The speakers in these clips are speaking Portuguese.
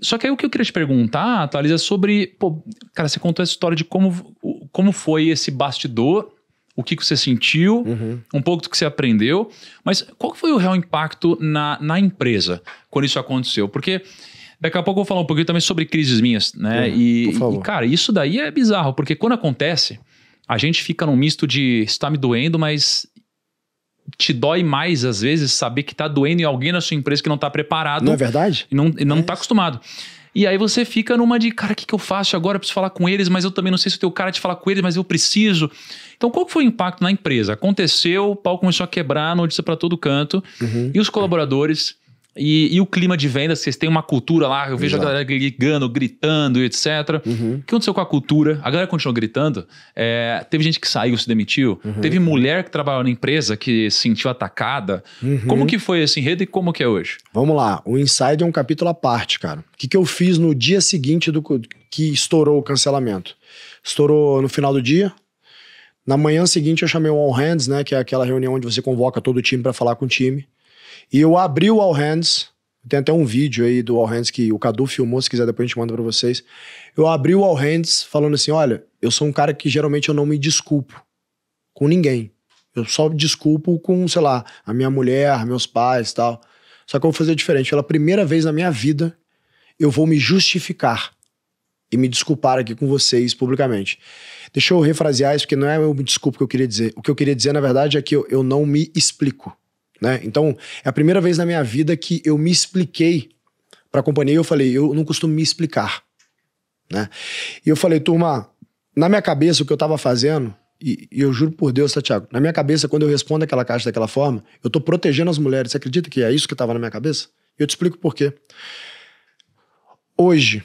Só que aí o que eu queria te perguntar, Thales, é sobre... Pô, cara, você contou essa história de como foi esse bastidor, o que você sentiu, um pouco do que você aprendeu, mas qual foi o real impacto na empresa quando isso aconteceu? Porque daqui a pouco eu vou falar um pouquinho também sobre crises minhas, né? E, cara, isso daí é bizarro, porque quando acontece, a gente fica num misto de está me doendo, mas te dói mais, às vezes, saber que tá doendo em alguém na sua empresa que não tá preparado. Não é verdade? E não tá acostumado. E aí você fica numa de, cara, o que eu faço agora? Eu preciso falar com eles, mas eu também não sei se eu tenho cara de falar com eles, mas eu preciso. Então, qual foi o impacto na empresa? Aconteceu, o pau começou a quebrar, notícia para todo canto. E os colaboradores... E o clima de vendas, vocês têm uma cultura lá, eu vejo a galera ligando, gritando, etc. O que aconteceu com a cultura? A galera continuou gritando. Teve gente que saiu, se demitiu. Teve mulher que trabalhou na empresa que se sentiu atacada. Como que foi esse enredo e como que é hoje? Vamos lá, o Inside é um capítulo à parte, cara. O que eu fiz no dia seguinte do que estourou o cancelamento? Estourou no final do dia. Na manhã seguinte eu chamei o All Hands, né, que é aquela reunião onde você convoca todo o time para falar com o time. E eu abri o All Hands, tem até um vídeo aí do All Hands que o Cadu filmou, se quiser depois a gente manda pra vocês. Eu abri o All Hands falando assim, olha, eu sou um cara que geralmente eu não me desculpo com ninguém. Eu só me desculpo com, sei lá, a minha mulher, meus pais e tal. Só que eu vou fazer diferente. Pela primeira vez na minha vida, eu vou me justificar e me desculpar aqui com vocês publicamente. Deixa eu refrasear isso, porque não é o me desculpo que eu queria dizer. O que eu queria dizer, na verdade, é que eu não me explico. Né? Então, é a primeira vez na minha vida que eu me expliquei para a companhia e eu falei, eu não costumo me explicar. Né? E eu falei, turma, na minha cabeça o que eu estava fazendo, e eu juro por Deus, tá, Thiago? Na minha cabeça, quando eu respondo aquela caixa daquela forma, eu tô protegendo as mulheres. Você acredita que é isso que estava na minha cabeça? Eu te explico por quê. Hoje,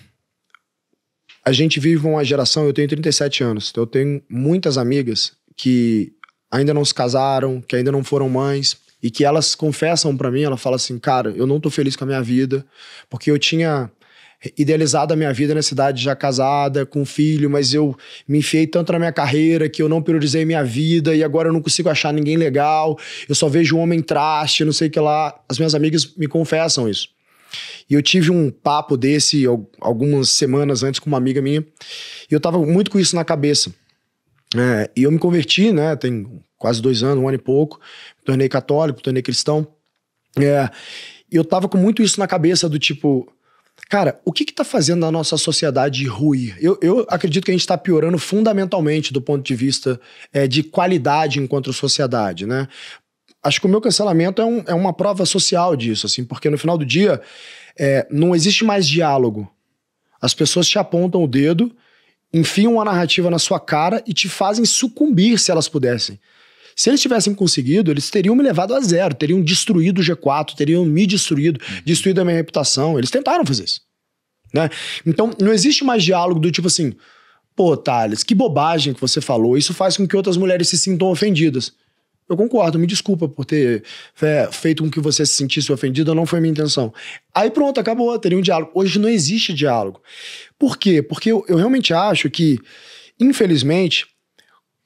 a gente vive uma geração, eu tenho 37 anos, então eu tenho muitas amigas que ainda não se casaram, que ainda não foram mães, e que elas confessam pra mim, ela fala assim, cara, eu não tô feliz com a minha vida, porque eu tinha idealizado a minha vida nessa idade já casada, com filho, mas eu me enfiei tanto na minha carreira que eu não priorizei minha vida e agora eu não consigo achar ninguém legal, eu só vejo um homem traste, não sei o que lá. As minhas amigas me confessam isso. E eu tive um papo desse algumas semanas antes com uma amiga minha, e eu tava muito com isso na cabeça. E eu me converti, né, tem quase 2 anos, 1 ano e pouco, me tornei católico, me tornei cristão, e eu tava com muito isso na cabeça do tipo, cara, o que tá fazendo a nossa sociedade ruir? Eu acredito que a gente tá piorando fundamentalmente do ponto de vista de qualidade enquanto sociedade, né? Acho que o meu cancelamento é uma prova social disso, assim, porque no final do dia não existe mais diálogo. As pessoas te apontam o dedo, enfiam uma narrativa na sua cara e te fazem sucumbir se elas pudessem. Se eles tivessem conseguido, eles teriam me levado a zero, teriam destruído o G4, teriam me destruído a minha reputação. Eles tentaram fazer isso. Né? Então, não existe mais diálogo do tipo assim, pô, Thales, que bobagem que você falou, isso faz com que outras mulheres se sintam ofendidas. Eu concordo, me desculpa por ter feito com que você se sentisse ofendido, não foi minha intenção. Aí pronto, acabou, teria um diálogo. Hoje não existe diálogo. Por quê? Porque eu realmente acho que, infelizmente,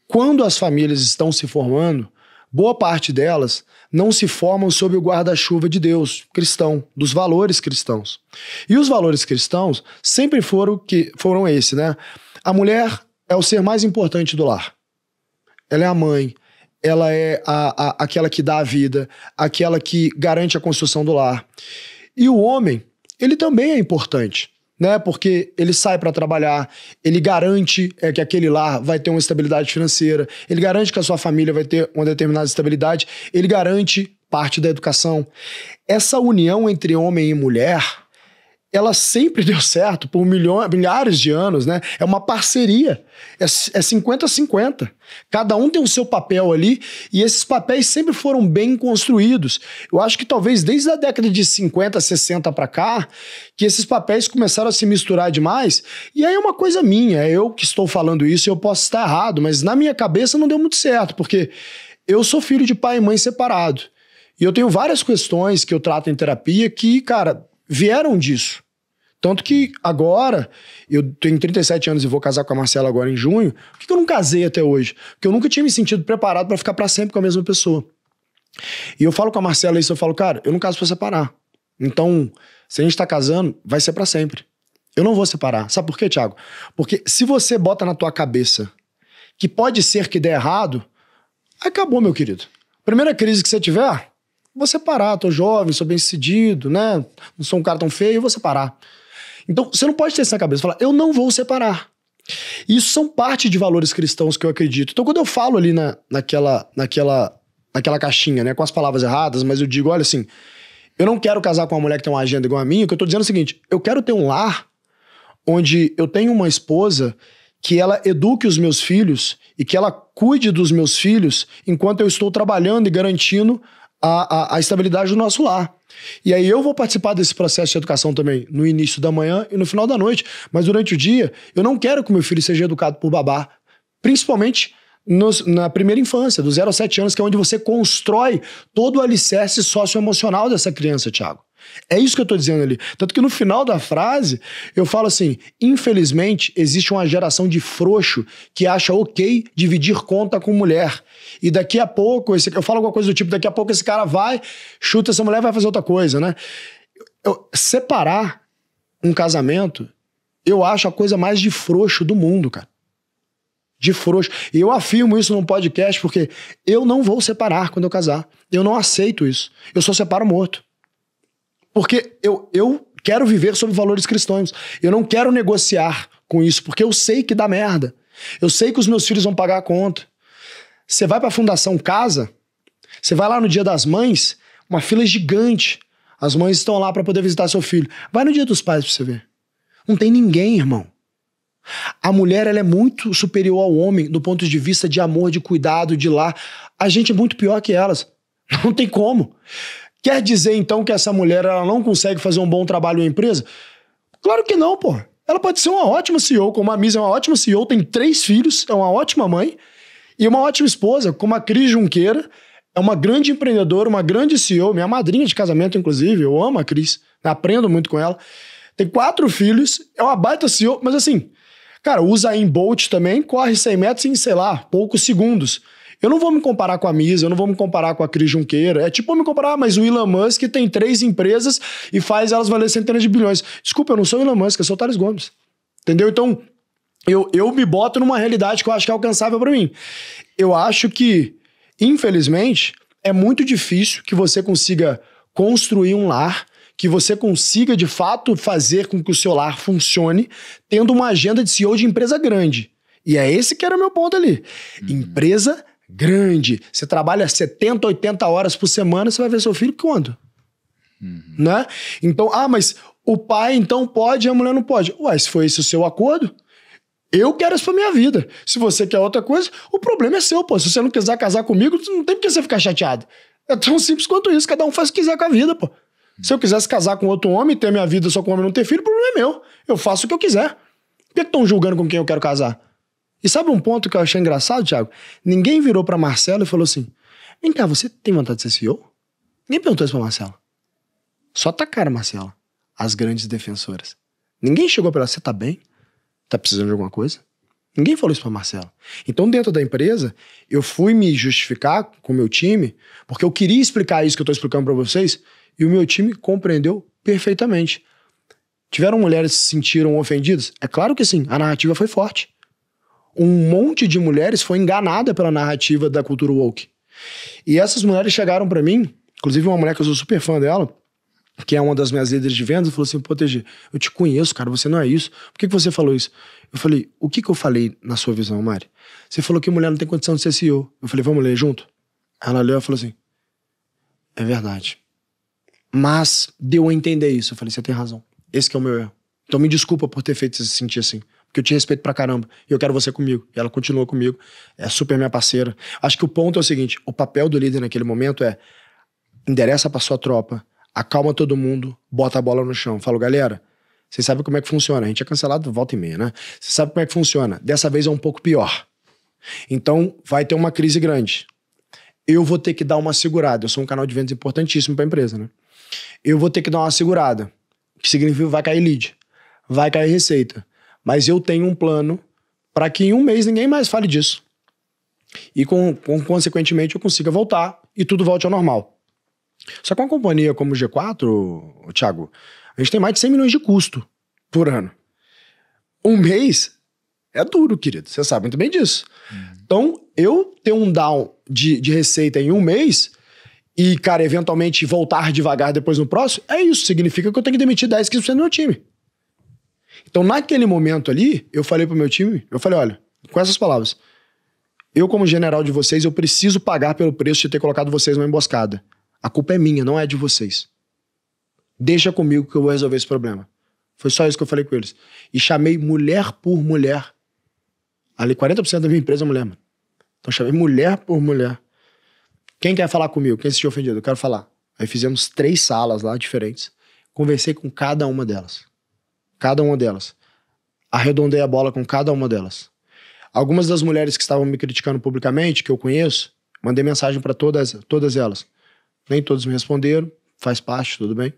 quando as famílias estão se formando, boa parte delas não se formam sob o guarda-chuva de Deus cristão, dos valores cristãos. E os valores cristãos sempre foram esse, né? A mulher é o ser mais importante do lar. Ela é a mãe, ela é aquela que dá a vida, aquela que garante a construção do lar. E o homem, ele também é importante, né? Porque ele sai para trabalhar, ele garante que aquele lar vai ter uma estabilidade financeira, ele garante que a sua família vai ter uma determinada estabilidade, ele garante parte da educação. Essa união entre homem e mulher, ela sempre deu certo por milhares de anos, né? É uma parceria, é 50-50. Cada um tem o seu papel ali e esses papéis sempre foram bem construídos. Eu acho que talvez desde a década de 50, 60 para cá, que esses papéis começaram a se misturar demais. E aí é uma coisa minha, é eu que estou falando isso e eu posso estar errado, mas na minha cabeça não deu muito certo, porque eu sou filho de pai e mãe separado. E eu tenho várias questões que eu trato em terapia que, cara, vieram disso. Tanto que agora, eu tenho 37 anos e vou casar com a Marcela agora em junho. Por que eu não casei até hoje? Porque eu nunca tinha me sentido preparado para ficar para sempre com a mesma pessoa. E eu falo com a Marcela isso, eu falo, cara, eu não caso para separar. Então, Se a gente tá casando, vai ser pra sempre. Eu não vou separar. Sabe por quê, Thiago? Porque se você bota na tua cabeça que pode ser que dê errado, acabou, meu querido. Primeira crise que você tiver, vou separar. Tô jovem, sou bem-sucedido, né? Não sou um cara tão feio, vou separar. Então, você não pode ter isso na cabeça. Falar, eu não vou separar. Isso são parte de valores cristãos que eu acredito. Então, quando eu falo ali naquela caixinha, né, com as palavras erradas, mas eu digo, olha assim, eu não quero casar com uma mulher que tem uma agenda igual a minha, o que eu tô dizendo é o seguinte, eu quero ter um lar onde eu tenho uma esposa que ela eduque os meus filhos e que ela cuide dos meus filhos enquanto eu estou trabalhando e garantindo a estabilidade do nosso lar. E aí eu vou participar desse processo de educação também no início da manhã e no final da noite, mas durante o dia eu não quero que meu filho seja educado por babá, principalmente na primeira infância, do 0 a 7 anos, que é onde você constrói todo o alicerce socioemocional dessa criança, Thiago. É isso que eu tô dizendo ali. Tanto que no final da frase, eu falo assim, infelizmente, existe uma geração de frouxo que acha ok dividir conta com mulher. E daqui a pouco, eu falo alguma coisa do tipo, daqui a pouco esse cara vai, chuta essa mulher e vai fazer outra coisa, né? Separar um casamento, eu acho a coisa mais de frouxo do mundo, cara. De frouxo. E eu afirmo isso num podcast porque eu não vou separar quando eu casar. Eu não aceito isso. Eu só separo morto. Porque eu quero viver sob valores cristãos. Eu não quero negociar com isso, porque eu sei que dá merda. Eu sei que os meus filhos vão pagar a conta. Você vai pra Fundação Casa, você vai lá no Dia das Mães, uma fila gigante. As mães estão lá pra poder visitar seu filho. Vai no Dia dos Pais pra você ver. Não tem ninguém, irmão. A mulher, ela é muito superior ao homem do ponto de vista de amor, de cuidado, de lar. A gente é muito pior que elas. Não tem como. Quer dizer, então, que essa mulher ela não consegue fazer um bom trabalho na empresa? Claro que não, pô. Ela pode ser uma ótima CEO, como a Misa é uma ótima CEO, tem 3 filhos, é uma ótima mãe e uma ótima esposa, como a Cris Junqueira, é uma grande empreendedora, uma grande CEO, minha madrinha de casamento, inclusive, eu amo a Cris, aprendo muito com ela. Tem 4 filhos, é uma baita CEO, mas assim, cara, o Usain Bolt também corre 100 metros em, sei lá, poucos segundos. Eu não vou me comparar com a Misa, eu não vou me comparar com a Cris Junqueira. É tipo me comparar, mas o Elon Musk tem 3 empresas e faz elas valer centenas de bilhões. Desculpa, eu não sou o Elon Musk, eu sou o Thales Gomes. Entendeu? Então, eu me boto numa realidade que eu acho que é alcançável pra mim. Eu acho que, infelizmente, é muito difícil que você consiga construir um lar, que você consiga, de fato, fazer com que o seu lar funcione, tendo uma agenda de CEO de empresa grande. E é esse que era o meu ponto ali. Empresa grande. Você trabalha 70, 80 horas por semana, você vai ver seu filho quando? Né? Então, mas o pai então pode e a mulher não pode. Ué, se foi esse o seu acordo, eu quero isso pra minha vida. Se você quer outra coisa, o problema é seu, pô. Se você não quiser casar comigo, não tem por que você ficar chateado. É tão simples quanto isso. Cada um faz o que quiser com a vida, pô. Se eu quisesse casar com outro homem, ter minha vida só com um homem e não ter filho, o problema é meu. Eu faço o que eu quiser. Por que estão julgando com quem eu quero casar? E sabe um ponto que eu achei engraçado, Thiago? Ninguém virou pra Marcela e falou assim, vem cá, você tem vontade de ser CEO? Ninguém perguntou isso pra Marcela. Só tacaram, Marcela, as grandes defensoras. Ninguém chegou pra ela, você tá bem? Tá precisando de alguma coisa? Ninguém falou isso pra Marcela. Então, dentro da empresa, eu fui me justificar com o meu time, porque eu queria explicar isso que eu tô explicando pra vocês, e o meu time compreendeu perfeitamente. Tiveram mulheres que se sentiram ofendidas? É claro que sim, a narrativa foi forte. Um monte de mulheres foi enganada pela narrativa da cultura woke. E essas mulheres chegaram pra mim, inclusive uma mulher que eu sou super fã dela, que é uma das minhas líderes de vendas, falou assim, pô, TG, eu te conheço, cara, você não é isso. Por que você falou isso? Eu falei, o que eu falei na sua visão, Mari? Você falou que mulher não tem condição de ser CEO. Eu falei, vamos ler junto? Ela leu e falou assim, é verdade. Mas deu a entender isso. Eu falei, você tem razão. Esse que é o meu erro. Então me desculpa por ter feito você se sentir assim. Porque eu te respeito pra caramba. E eu quero você comigo. E ela continua comigo. É super minha parceira. Acho que o ponto é o seguinte. O papel do líder naquele momento é endereça pra sua tropa, acalma todo mundo, bota a bola no chão. Falo, galera, vocês sabem como é que funciona. A gente é cancelado volta e meia, né? Vocês sabem como é que funciona. Dessa vez é um pouco pior. Então vai ter uma crise grande. Eu vou ter que dar uma segurada. Eu sou um canal de vendas importantíssimo pra empresa, né? Eu vou ter que dar uma segurada. Que significa que vai cair lead. Vai cair receita. Mas eu tenho um plano para que em um mês ninguém mais fale disso. E consequentemente eu consiga voltar e tudo volte ao normal. Só que uma companhia como o G4, Thiago, A gente tem mais de 100 milhões de custo por ano. Um mês é duro, querido. Você sabe muito bem disso. Então, eu ter um down de receita em um mês e, cara, eventualmente voltar devagar depois no próximo, é isso. Significa que eu tenho que demitir 10, 15% do meu time. Então, naquele momento ali, eu falei pro meu time, eu falei, olha, com essas palavras, eu como general de vocês, eu preciso pagar pelo preço de ter colocado vocês numa emboscada. A culpa é minha, não é de vocês. Deixa comigo que eu vou resolver esse problema. Foi só isso que eu falei com eles. E chamei mulher por mulher. Ali 40% da minha empresa é mulher, mano. Então chamei mulher por mulher. Quem quer falar comigo? Quem se sentiu ofendido? Eu quero falar. Aí fizemos 3 salas lá diferentes. Conversei com cada uma delas. Cada uma delas. Arredondei a bola com cada uma delas. Algumas das mulheres que estavam me criticando publicamente, que eu conheço, mandei mensagem para todas elas. Nem todos me responderam, faz parte, tudo bem.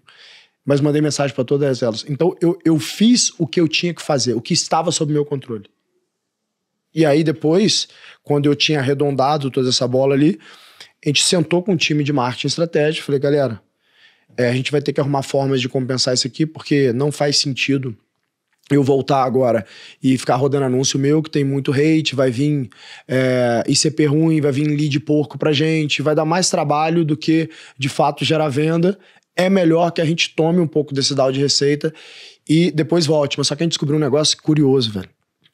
Mas mandei mensagem para todas elas. Então eu fiz o que eu tinha que fazer, o que estava sob meu controle. E aí depois, quando eu tinha arredondado toda essa bola ali, a gente sentou com o time de marketing estratégico, falei, galera, a gente vai ter que arrumar formas de compensar isso aqui, porque não faz sentido eu voltar agora e ficar rodando anúncio meu, que tem muito hate, vai vir ICP ruim, vai vir lead porco pra gente, vai dar mais trabalho do que, de fato, gerar venda. É melhor que a gente tome um pouco desse down de receita e depois volte. Mas só que a gente descobriu um negócio curioso, velho.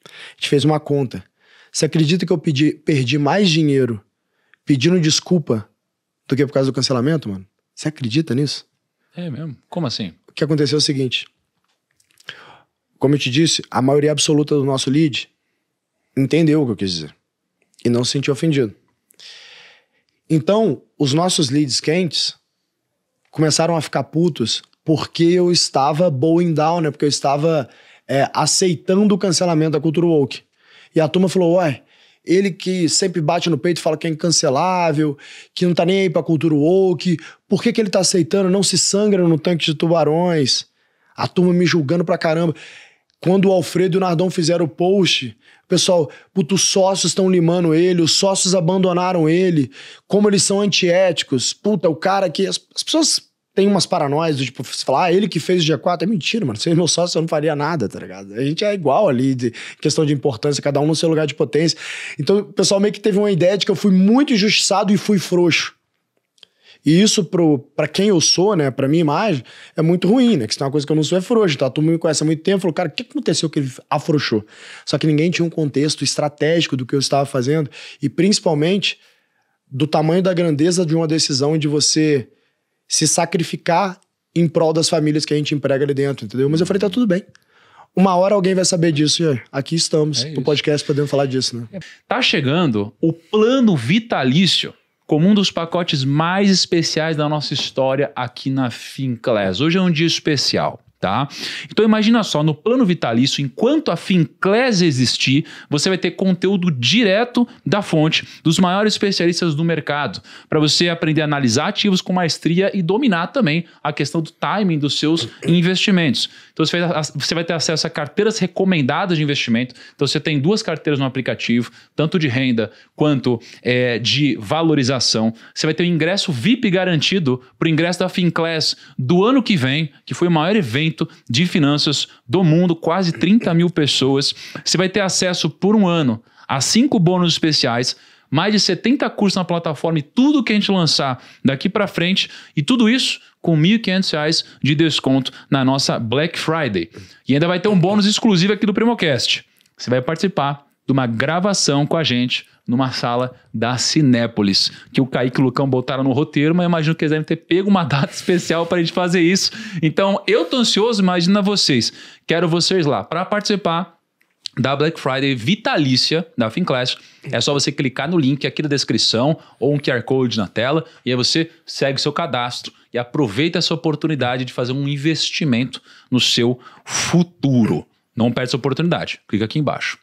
A gente fez uma conta. Você acredita que eu perdi mais dinheiro pedindo desculpa do que por causa do cancelamento, mano? Você acredita nisso? É mesmo? Como assim? O que aconteceu é o seguinte. Como eu te disse, a maioria absoluta do nosso lead entendeu o que eu quis dizer. E não se sentiu ofendido. Então, os nossos leads quentes começaram a ficar putos porque eu estava bowing down, né? Porque eu estava aceitando o cancelamento da cultura woke. E a turma falou, ué, ele que sempre bate no peito e fala que é incancelável, que não tá nem aí pra cultura woke, por que ele tá aceitando? Não se sangra no tanque de tubarões. A turma me julgando pra caramba. Quando o Alfredo e o Nardon fizeram o post, pessoal, puto, os sócios estão limando ele, os sócios abandonaram ele, como eles são antiéticos. Puta, o cara que... As pessoas têm umas paranoias do tipo, você fala, ele que fez o dia 4, é mentira, mano. Se ele meu sócio, eu não faria nada, tá ligado? A gente é igual ali, de questão de importância, cada um no seu lugar de potência. Então, o pessoal meio que teve uma ideia de que eu fui muito injustiçado e fui frouxo. E isso, pra quem eu sou, né, pra minha imagem, é muito ruim, né? Que se tem uma coisa que eu não sou, é frouxo. Então, a turma me conhece há muito tempo, falou, cara, o que aconteceu que ele afrouxou? Só que ninguém tinha um contexto estratégico do que eu estava fazendo e, principalmente, do tamanho da grandeza de uma decisão de você se sacrificar em prol das famílias que a gente emprega ali dentro, entendeu? Mas eu falei, tá tudo bem. Uma hora alguém vai saber disso e aqui estamos, no podcast, podendo falar disso, né? Tá chegando o plano vitalício como um dos pacotes mais especiais da nossa história aqui na Finclass. Hoje é um dia especial, tá? Então imagina só, no plano vitalício, enquanto a Finclass existir, você vai ter conteúdo direto da fonte dos maiores especialistas do mercado, para você aprender a analisar ativos com maestria e dominar também a questão do timing dos seus investimentos. Então você vai ter acesso a carteiras recomendadas de investimento. Então você tem 2 carteiras no aplicativo, tanto de renda quanto de valorização. Você vai ter o ingresso VIP garantido para o ingresso da Finclass do ano que vem, que foi o maior evento de finanças do mundo, quase 30 mil pessoas. Você vai ter acesso por um ano a 5 bônus especiais, mais de 70 cursos na plataforma e tudo que a gente lançar daqui para frente, e tudo isso com R$ 1.500 de desconto na nossa Black Friday. E ainda vai ter um bônus exclusivo aqui do Primocast. Você vai participar de uma gravação com a gente numa sala da Cinépolis, que o Kaique e o Lucão botaram no roteiro, mas eu imagino que eles devem ter pego uma data especial para a gente fazer isso. Então, eu tô ansioso, imagina vocês. Quero vocês lá para participar da Black Friday vitalícia da Finclass. É só você clicar no link aqui na descrição ou um QR Code na tela e aí você segue seu cadastro e aproveita essa oportunidade de fazer um investimento no seu futuro. Não perde essa oportunidade. Clica aqui embaixo.